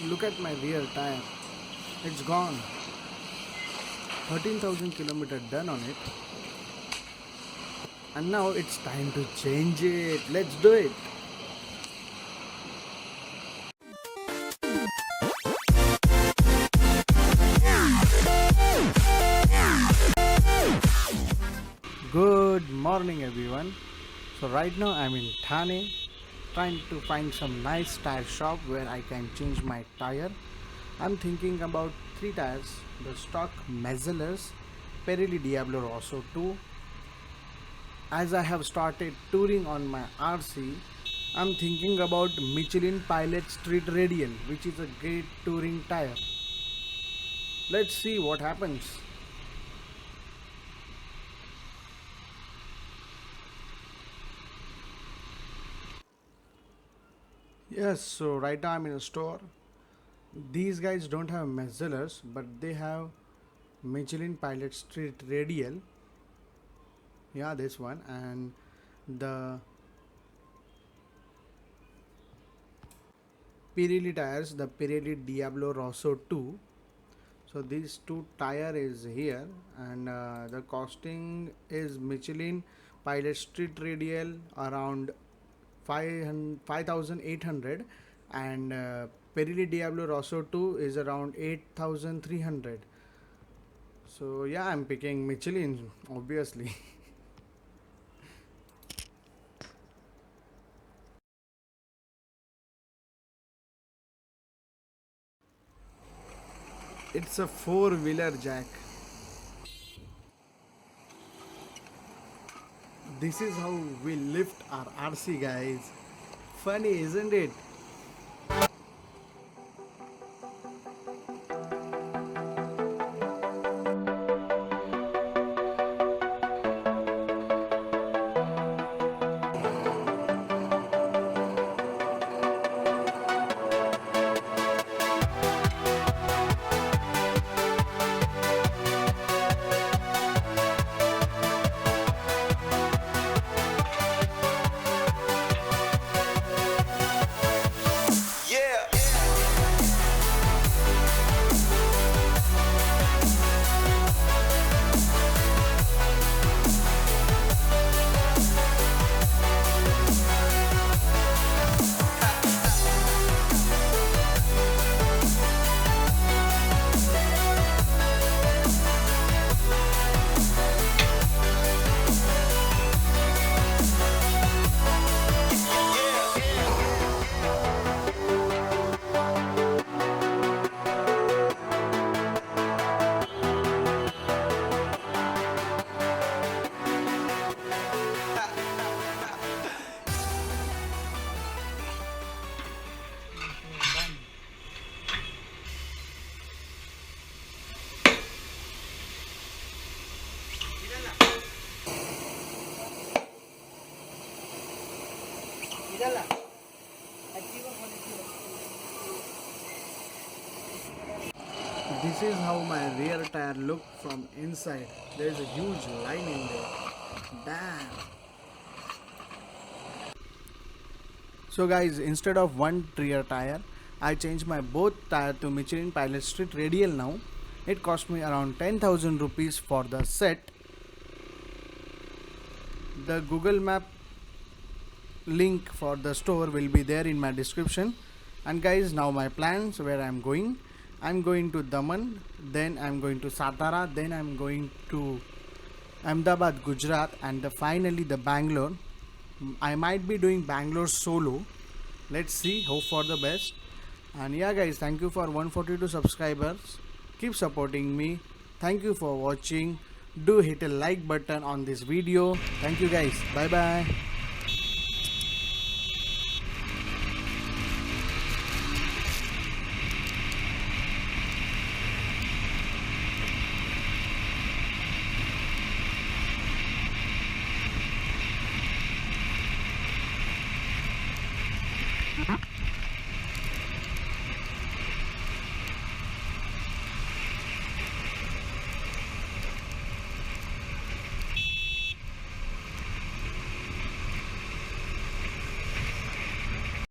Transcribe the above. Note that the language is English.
Look at my rear tire. It's gone. 13,000 kilometers done on it. And now it's time to change it. Let's do it. Good morning everyone. So right now I'm in THANE, trying to find some nice tire shop where I can change my tire. I'm thinking about 3 tires, the stock Michelin, Pirelli Diablo Rosso 2. As I have started touring on my RC, I'm thinking about Michelin Pilot Street Radial, which is a great touring tire. Let's see what happens. Yes, so right now I'm in a store. These guys don't have Michelin, but they have Michelin Pilot Street Radial. Yeah, this one, and the Pirelli tires, the Pirelli Diablo Rosso 2. So these two tire is here, and the costing is Michelin Pilot Street Radial around 5,800, and Pirelli Diablo Rosso 2 is around 8,300. So yeah, I'm picking Michelin obviously. It's a 4-wheeler jack. This is how we lift our RC, guys. Funny, isn't it? This is how my rear tire look from inside. There is a huge line in there. Damn. So guys, instead of one rear tire, I changed my both tire to Michelin Pilot Street Radial now. It cost me around 10,000 rupees for the set. The Google Map link for the store will be there in my description. And guys, now my plans where I'm going to Daman, then I'm going to Satara, then I'm going to Ahmedabad, Gujarat, and finally the Bangalore. I might be doing Bangalore solo. Let's see, hope for the best. And yeah guys, thank you for 142 subscribers. Keep supporting me. Thank you for watching. Do hit a like button on this video. Thank you guys. Bye bye.